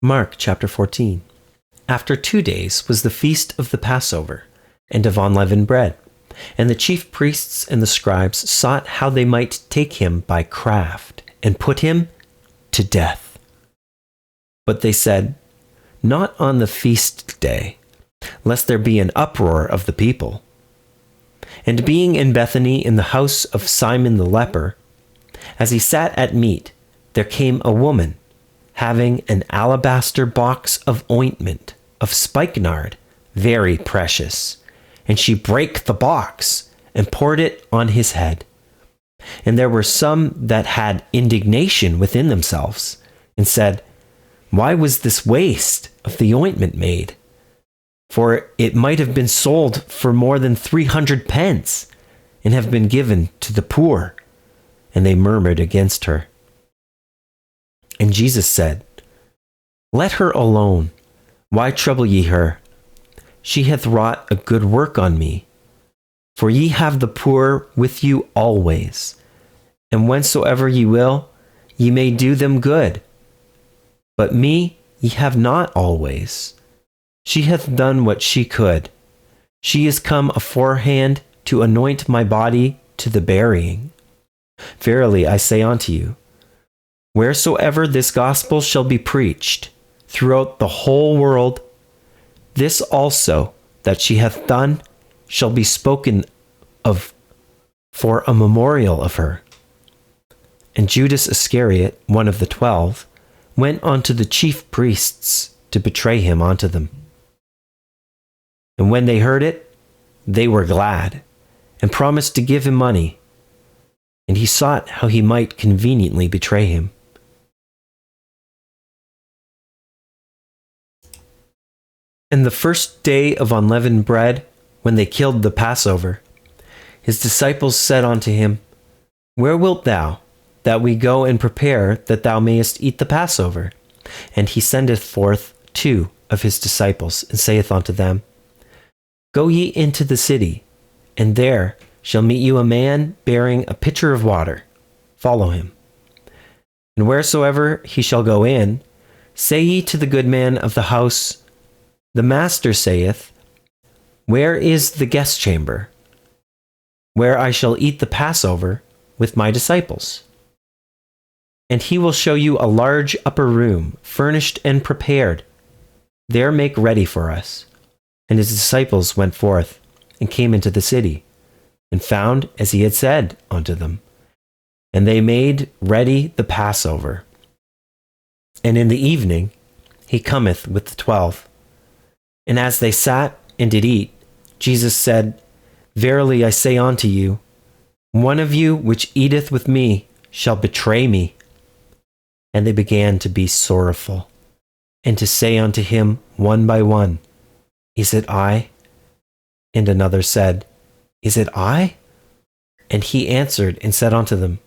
Mark chapter 14. After 2 days was the feast of the Passover, and of unleavened bread. And the chief priests and the scribes sought how they might take him by craft, and put him to death. But they said, Not on the feast day, lest there be an uproar of the people. And being in Bethany in the house of Simon the leper, as he sat at meat, there came a woman, having an alabaster box of ointment of spikenard, very precious. And she brake the box, and poured it on his head. And there were some that had indignation within themselves, and said, Why was this waste of the ointment made? For it might have been sold for more than 300 pence, and have been given to the poor. And they murmured against her. And Jesus said, Let her alone. Why trouble ye her? She hath wrought a good work on me. For ye have the poor with you always, and whensoever ye will, ye may do them good. But me ye have not always. She hath done what she could. She is come aforehand to anoint my body to the burying. Verily I say unto you, wheresoever this gospel shall be preached throughout the whole world, this also that she hath done shall be spoken of for a memorial of her. And Judas Iscariot, one of the 12, went unto the chief priests to betray him unto them. And when they heard it, they were glad, and promised to give him money. And he sought how he might conveniently betray him. And the first day of unleavened bread, when they killed the Passover, his disciples said unto him, Where wilt thou, that we go and prepare that thou mayest eat the Passover? And he sendeth forth 2 of his disciples, and saith unto them, Go ye into the city, and there shall meet you a man bearing a pitcher of water. Follow him. And wheresoever he shall go in, say ye to the good man of the house, The master saith, Where is the guest chamber, where I shall eat the Passover with my disciples? And he will show you a large upper room, furnished and prepared. There make ready for us. And his disciples went forth, and came into the city, and found as he had said unto them. And they made ready the Passover. And in the evening he cometh with the 12. And as they sat and did eat, Jesus said, Verily I say unto you, one of you which eateth with me shall betray me. And they began to be sorrowful, and to say unto him one by one, Is it I? And another said, Is it I? And he answered and said unto them,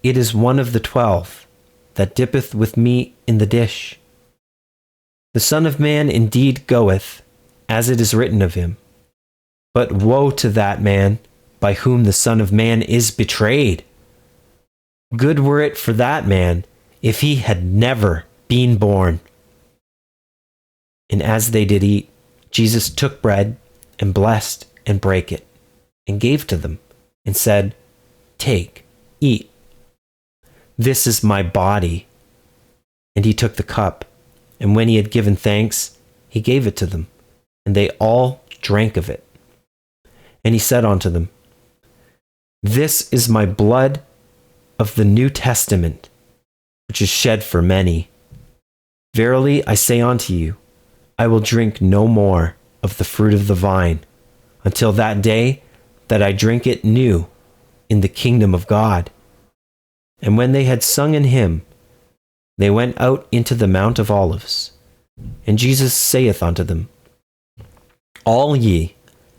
It is one of the 12, that dippeth with me in the dish. The Son of Man indeed goeth, as it is written of him. But woe to that man by whom the Son of Man is betrayed. Good were it for that man if he had never been born. And as they did eat, Jesus took bread, and blessed, and brake it, and gave to them, and said, Take, eat. This is my body. And he took the cup, and when he had given thanks, he gave it to them, and they all drank of it. And he said unto them, This is my blood of the New Testament, which is shed for many. Verily I say unto you, I will drink no more of the fruit of the vine, until that day that I drink it new in the kingdom of God. And when they had sung an hymn, they went out into the Mount of Olives. And Jesus saith unto them, All ye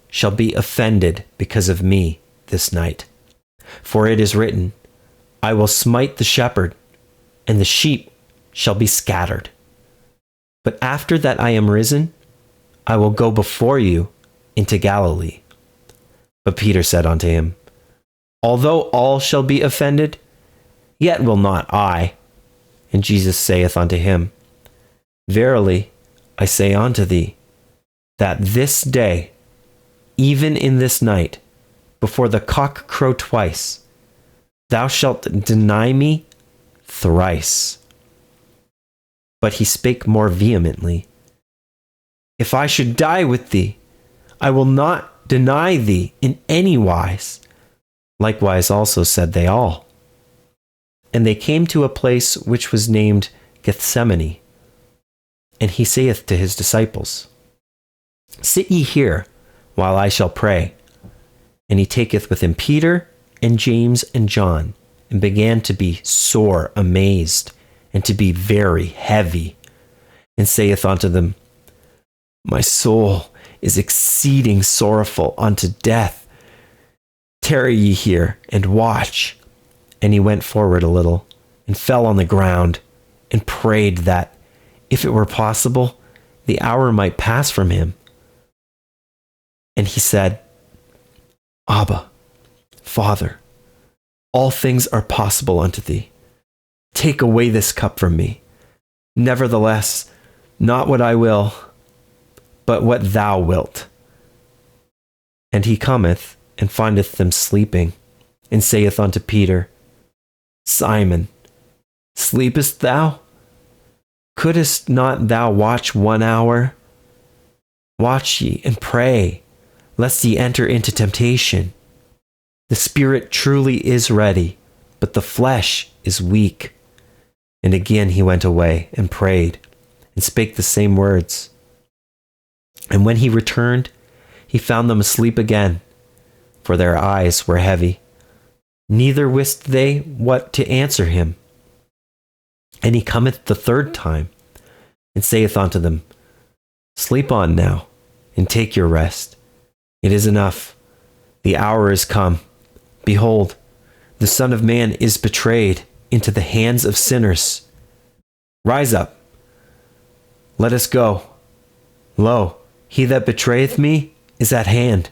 shall be offended because of me this night. For it is written, I will smite the shepherd, and the sheep shall be scattered. But after that I am risen, I will go before you into Galilee. But Peter said unto him, Although all shall be offended, yet will not I. And Jesus saith unto him, Verily, I say unto thee, that this day, even in this night, before the cock crow twice, thou shalt deny me thrice. But he spake more vehemently, If I should die with thee, I will not deny thee in any wise. Likewise also said they all. And they came to a place which was named Gethsemane. And he saith to his disciples, Sit ye here, while I shall pray. And he taketh with him Peter and James and John, and began to be sore amazed, and to be very heavy, and saith unto them, My soul is exceeding sorrowful unto death. Tarry ye here, and watch. And he went forward a little, and fell on the ground, and prayed that, if it were possible, the hour might pass from him. And he said, Abba, Father, all things are possible unto thee. Take away this cup from me. Nevertheless, not what I will, but what thou wilt. And he cometh, and findeth them sleeping, and saith unto Peter, Simon, sleepest thou? Couldest not thou watch 1 hour? Watch ye and pray, lest ye enter into temptation. The spirit truly is ready, but the flesh is weak. And again he went away and prayed, and spake the same words. And when he returned, he found them asleep again, for their eyes were heavy. Neither wist they what to answer him. And he cometh the third time, and saith unto them, Sleep on now, and take your rest. It is enough. The hour is come. Behold, the Son of Man is betrayed into the hands of sinners. Rise up. Let us go. Lo, he that betrayeth me is at hand.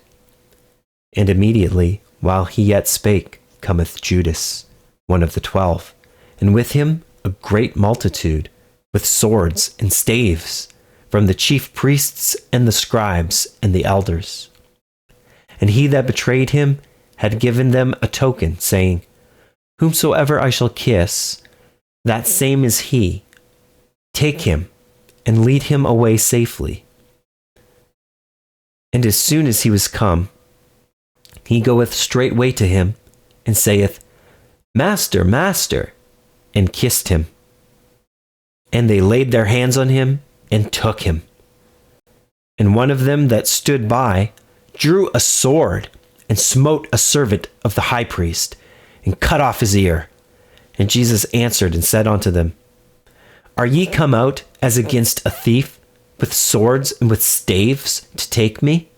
And immediately, while he yet spake, cometh Judas, one of the 12, and with him a great multitude, with swords and staves, from the chief priests and the scribes and the elders. And he that betrayed him had given them a token, saying, Whomsoever I shall kiss, that same is he. Take him, and lead him away safely. And as soon as he was come, he goeth straightway to him, and saith, Master, Master, and kissed him. And they laid their hands on him, and took him. And one of them that stood by drew a sword, and smote a servant of the high priest, and cut off his ear. And Jesus answered and said unto them, Are ye come out as against a thief, with swords and with staves, to take me?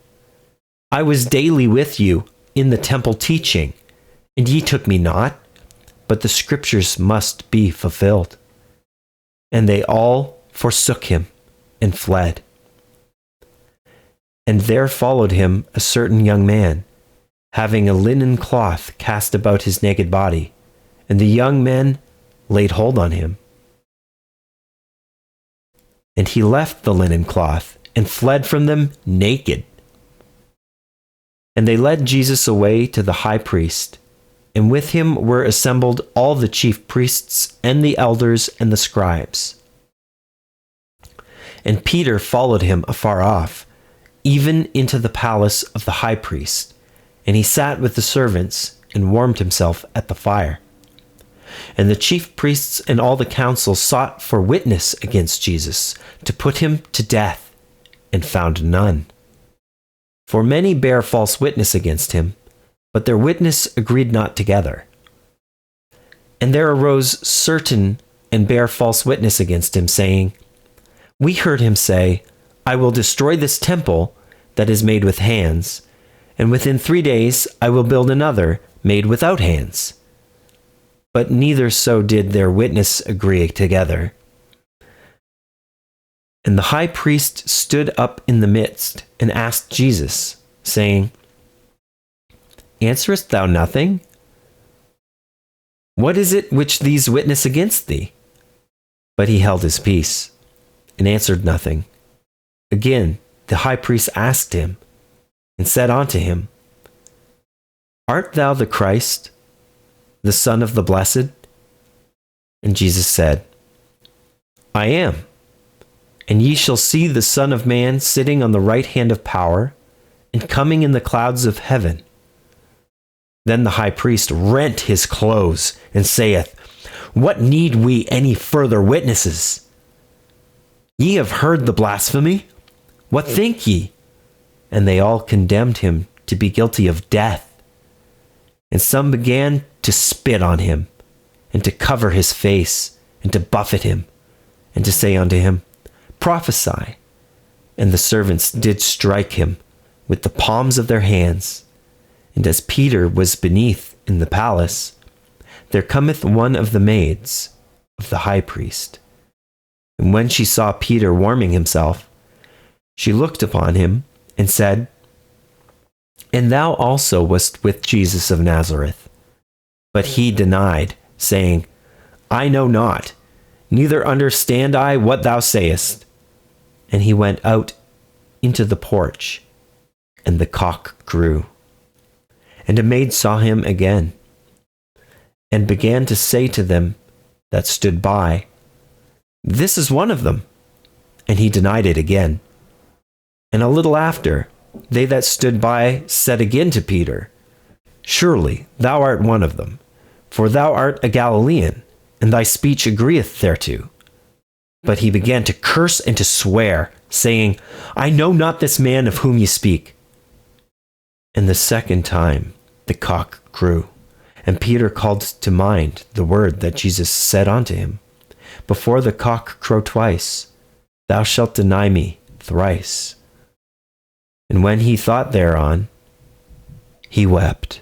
I was daily with you in the temple teaching, and ye took me not, but the scriptures must be fulfilled. And they all forsook him, and fled. And there followed him a certain young man, having a linen cloth cast about his naked body, and the young men laid hold on him. And he left the linen cloth, and fled from them naked. And they led Jesus away to the high priest, and with him were assembled all the chief priests, and the elders, and the scribes. And Peter followed him afar off, even into the palace of the high priest, and he sat with the servants, and warmed himself at the fire. And the chief priests and all the council sought for witness against Jesus, to put him to death, and found none. For many bare false witness against him, but their witness agreed not together. And there arose certain and bare false witness against him, saying, We heard him say, I will destroy this temple that is made with hands, and within 3 days I will build another made without hands. But neither so did their witness agree together. And the high priest stood up in the midst, and asked Jesus, saying, Answerest thou nothing? What is it which these witness against thee? But he held his peace. and answered nothing. Again, the high priest asked him, and said unto him, Art thou the Christ, the Son of the Blessed? And Jesus said, I am. And ye shall see the Son of Man sitting on the right hand of power, and coming in the clouds of heaven. Then the high priest rent his clothes, and saith, What need we any further witnesses? Ye have heard the blasphemy. What think ye? And they all condemned him to be guilty of death. And some began to spit on him, and to cover his face, and to buffet him, and to say unto him, Prophesy. And the servants did strike him with the palms of their hands. And as Peter was beneath in the palace, there cometh one of the maids of the high priest. And when she saw Peter warming himself, she looked upon him, and said, And thou also wast with Jesus of Nazareth. But he denied, saying, I know not, neither understand I what thou sayest. And he went out into the porch, and the cock crew. And a maid saw him again, and began to say to them that stood by, This is one of them. And he denied it again. And a little after, they that stood by said again to Peter, Surely thou art one of them, for thou art a Galilean, and thy speech agreeth thereto. But he began to curse and to swear, saying, I know not this man of whom ye speak. And the second time the cock crew, and Peter called to mind the word that Jesus said unto him, Before the cock crow twice, thou shalt deny me thrice. And when he thought thereon, he wept.